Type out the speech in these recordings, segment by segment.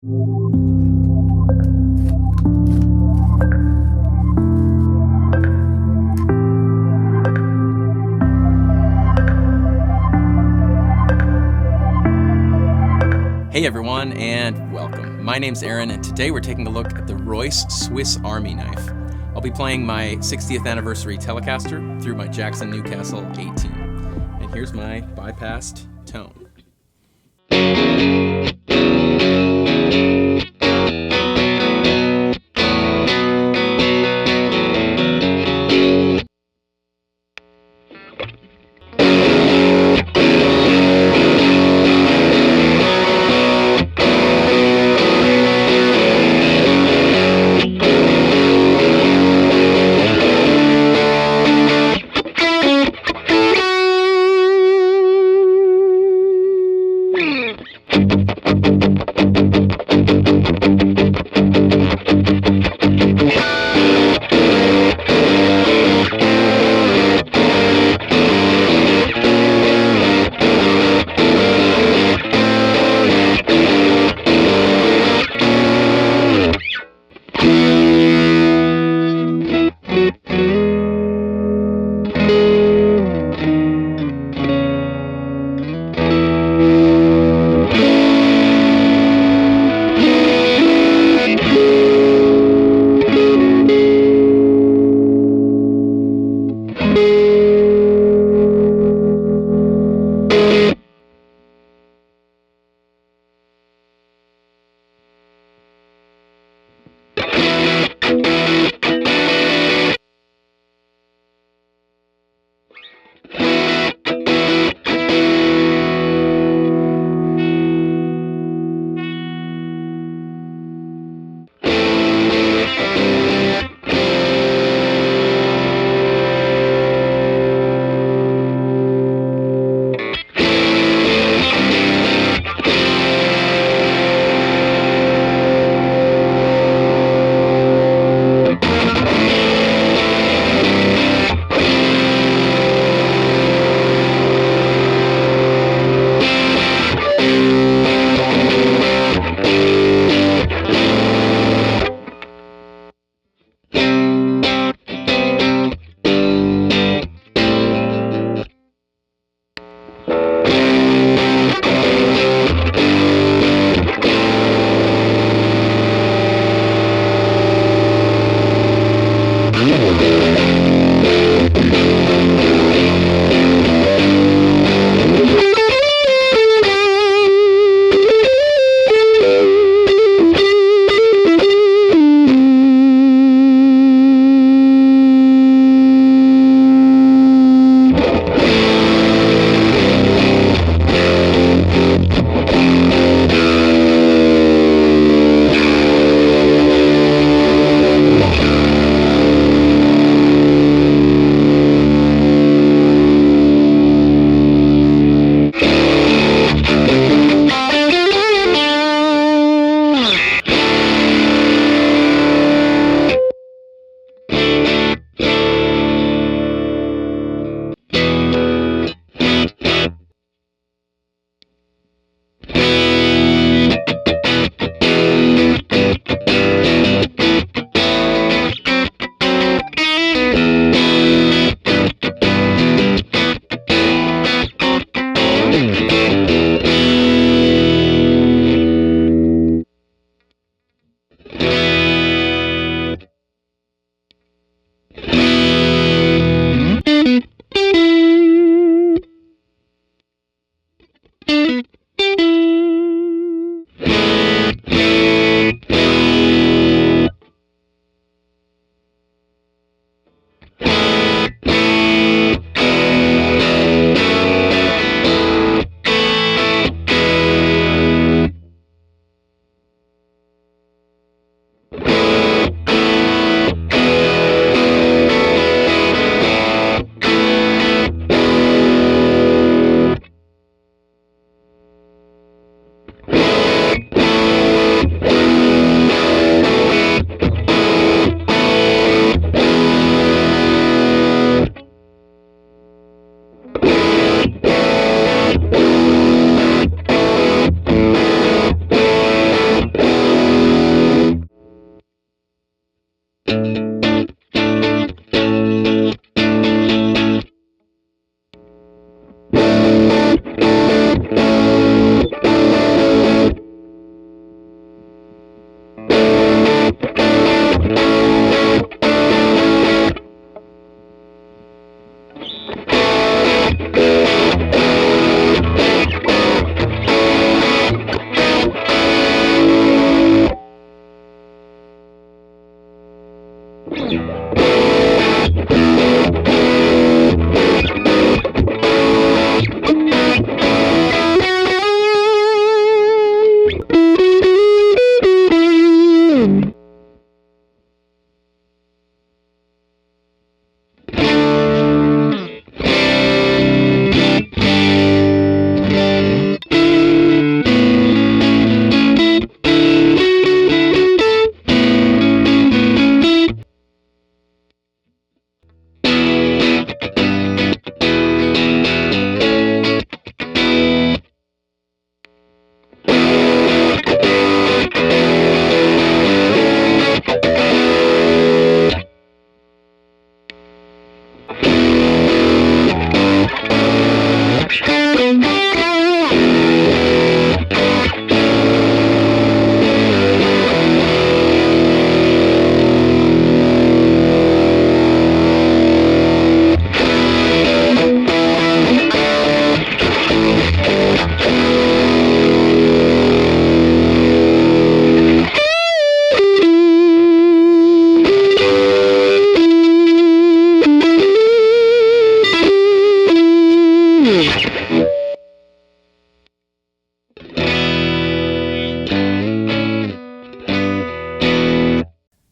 Hey everyone, and welcome. My name's Aaron, and today we're taking a look at the Royce Swiss Army knife. I'll be playing my 60th anniversary Telecaster through my Jackson Newcastle 18. And here's my bypassed tone.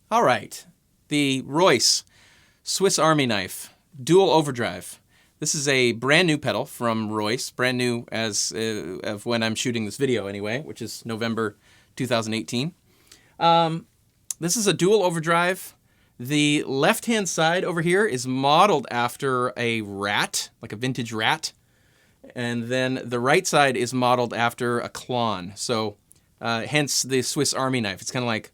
All right, the Royce Swiss Army Knife Dual Overdrive. This is a brand new pedal from Royce, brand new as of when I'm shooting this video anyway, which is November 2018. This is a dual overdrive. The left-hand side over here is modeled after a Rat, like a vintage Rat. And then the right side is modeled after a Klon. So hence the Swiss Army Knife. It's kind of like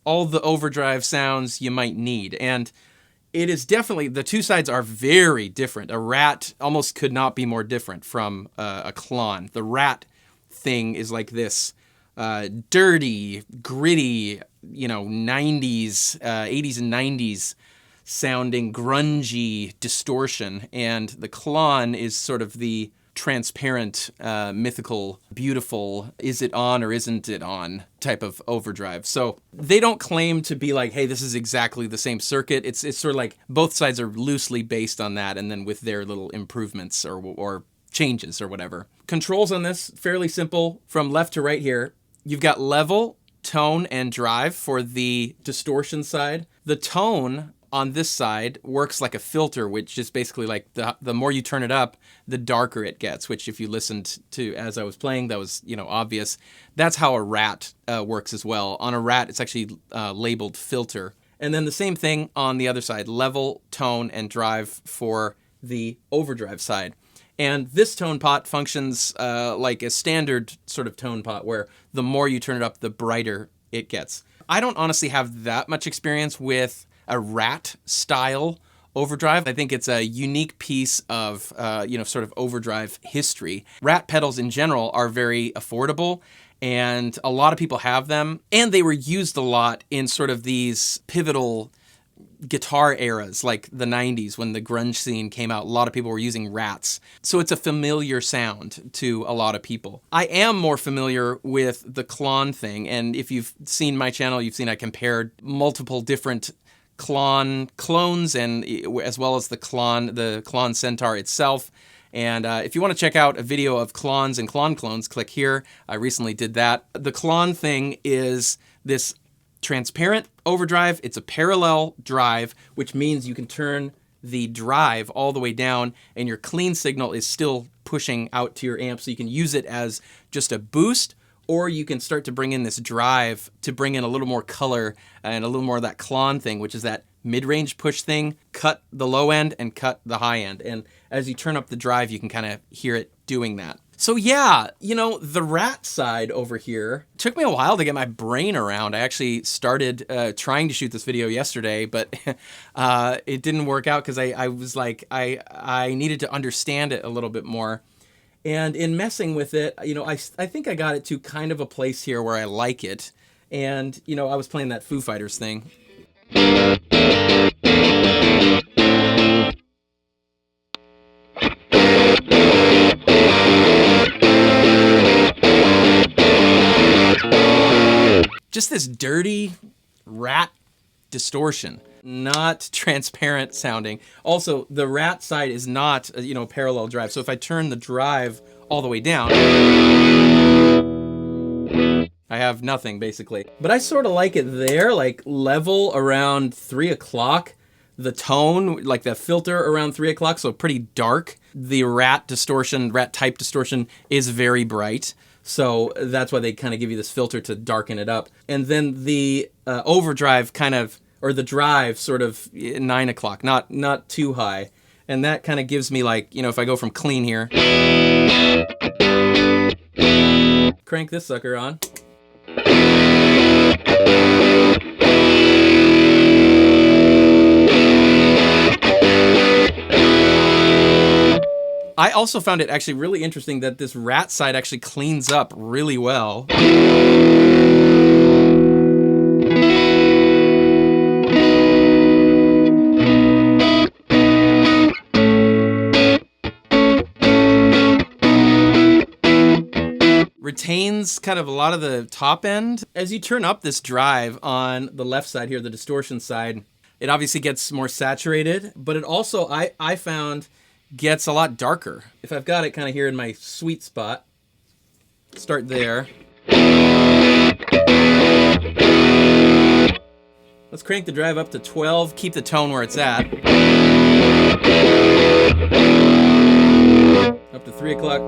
all the overdrive sounds you might need. And it is definitely, the two sides are very different. A Rat almost could not be more different from a Klon. The Rat thing is like this dirty, gritty, 90s, 80s and 90s sounding grungy distortion. And the Klon is sort of the transparent, mythical, beautiful, is it on or isn't it on type of overdrive. So they don't claim to be like, hey, this is exactly the same circuit. It's sort of like both sides are loosely based on that, and then with their little improvements or changes or whatever. Controls on this, fairly simple. From left to right here, you've got level, tone, and drive for the distortion side. The tone on this side works like a filter, which is basically like the more you turn it up, the darker it gets, which if you listened to as I was playing, that was, obvious. That's how a Rat works as well. On a Rat, it's actually labeled filter. And then the same thing on the other side, level, tone, and drive for the overdrive side. And this tone pot functions like a standard sort of tone pot where the more you turn it up, the brighter it gets. I don't honestly have that much experience with a Rat style overdrive. I think it's a unique piece of, sort of overdrive history. Rat pedals in general are very affordable, and a lot of people have them. And they were used a lot in sort of these pivotal guitar eras, like the 90s when the grunge scene came out. A lot of people were using Rats. So it's a familiar sound to a lot of people. I am more familiar with the Klon thing. And if you've seen my channel, you've seen I compared multiple different clones, and as well as the Klon Centaur itself. And if you want to check out a video of clones and Klon clones, click here. I recently did that. The Klon thing is this transparent overdrive. It's a parallel drive, which means you can turn the drive all the way down and your clean signal is still pushing out to your amp, so you can use it as just a boost, or you can start to bring in this drive to bring in a little more color and a little more of that Klon thing, which is that mid-range push thing, cut the low end and cut the high end. And as you turn up the drive, you can kind of hear it doing that. So yeah, the Rat side over here took me a while to get my brain around. I actually started trying to shoot this video yesterday, but it didn't work out because I was like, I needed to understand it a little bit more. And in messing with it, I think I got it to kind of a place here where I like it. And, I was playing that Foo Fighters thing. Just this dirty Rat distortion, not transparent sounding. Also, the Rat side is not, parallel drive. So if I turn the drive all the way down, I have nothing basically. But I sort of like it there, like level around 3 o'clock. The tone, like the filter around 3 o'clock, so pretty dark. The Rat type distortion is very bright. So that's why they kind of give you this filter to darken it up. And then the overdrive or the drive sort of 9 o'clock, not too high. And that kind of gives me like, if I go from clean here, crank this sucker on. I also found it actually really interesting that this Rat side actually cleans up really well. Retains kind of a lot of the top end. As you turn up this drive on the left side here, the distortion side, it obviously gets more saturated, but it also, I found, gets a lot darker. If I've got it kind of here in my sweet spot, start there. Let's crank the drive up to 12, keep the tone where it's at. Up to 3 o'clock.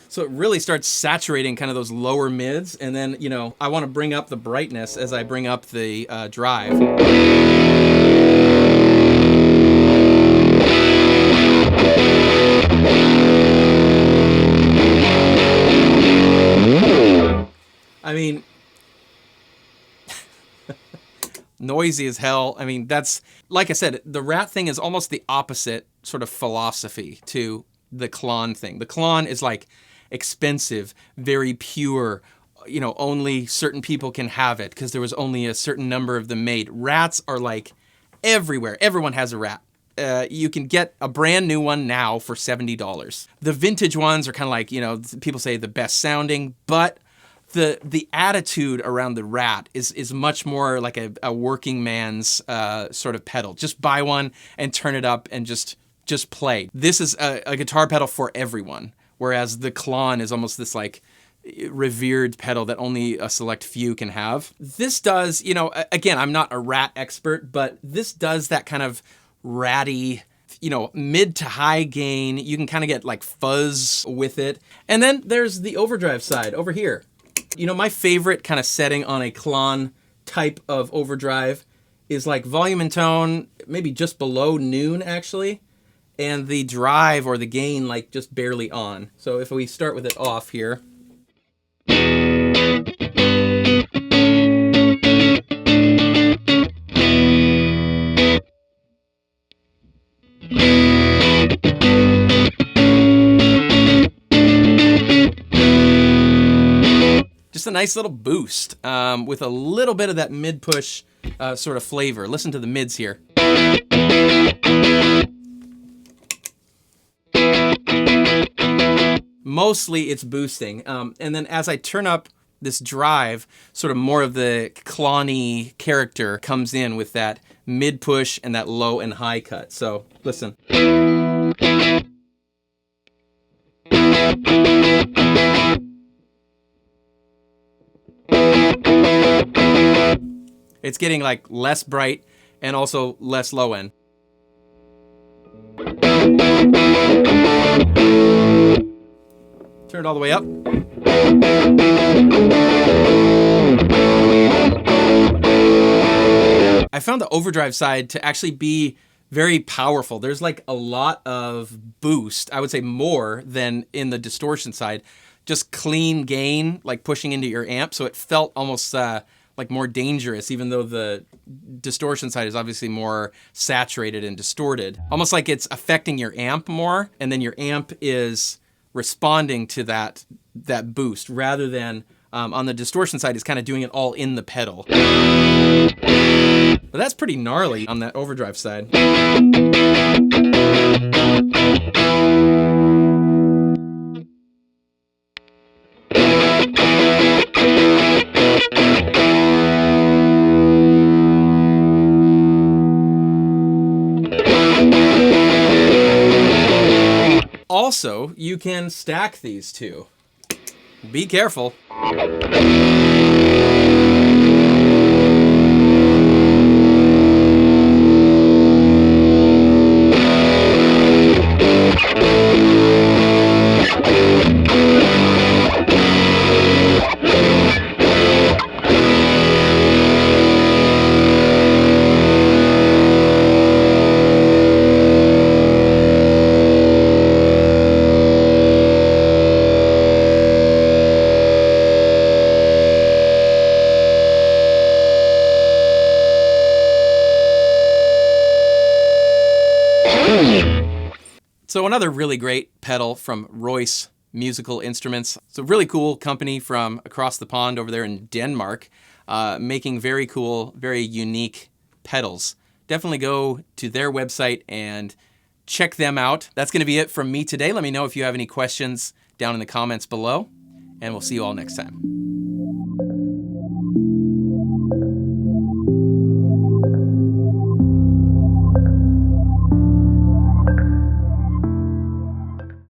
So it really starts saturating kind of those lower mids, and then, you know, I want to bring up the brightness as I bring up the drive. I mean, noisy as hell. I mean, that's, like I said, the Rat thing is almost the opposite sort of philosophy to the Klon thing. The Klon is like expensive, very pure, you know, only certain people can have it because there was only a certain number of them made. Rats are like everywhere. Everyone has a Rat. You can get a brand new one now for $70. The vintage ones are kind of like, you know, people say the best sounding, but the attitude around the Rat is much more like a working man's sort of pedal. Just buy one and turn it up and just play. This is a guitar pedal for everyone, whereas the Klon is almost this like revered pedal that only a select few can have. This does, you know, again, I'm not a Rat expert, but this does that kind of ratty, you know, mid to high gain. You can kind of get like fuzz with it. And then there's the overdrive side over here. You know, my favorite kind of setting on a Klon type of overdrive is like volume and tone, maybe just below noon actually, and the drive or the gain like just barely on. So if we start with it off here. Just a nice little boost with a little bit of that mid push sort of flavor. Listen to the mids here. Mostly it's boosting. And then as I turn up this drive, sort of more of the Klon-y character comes in with that mid push and that low and high cut. So listen. It's getting like less bright and also less low end. Turn it all the way up. I found the overdrive side to actually be very powerful. There's like a lot of boost, I would say more than in the distortion side. Just clean gain, like pushing into your amp. So it felt almost like more dangerous, even though the distortion side is obviously more saturated and distorted. Almost like it's affecting your amp more, and then your amp is responding to that boost, rather than on the distortion side, it's kind of doing it all in the pedal. But that's pretty gnarly on that overdrive side. Also, you can stack these two. Be careful. So another really great pedal from Royce Musical Instruments. It's a really cool company from across the pond over there in Denmark, making very cool, very unique pedals. Definitely go to their website and check them out. That's going to be it from me today. Let me know if you have any questions down in the comments below, and we'll see you all next time.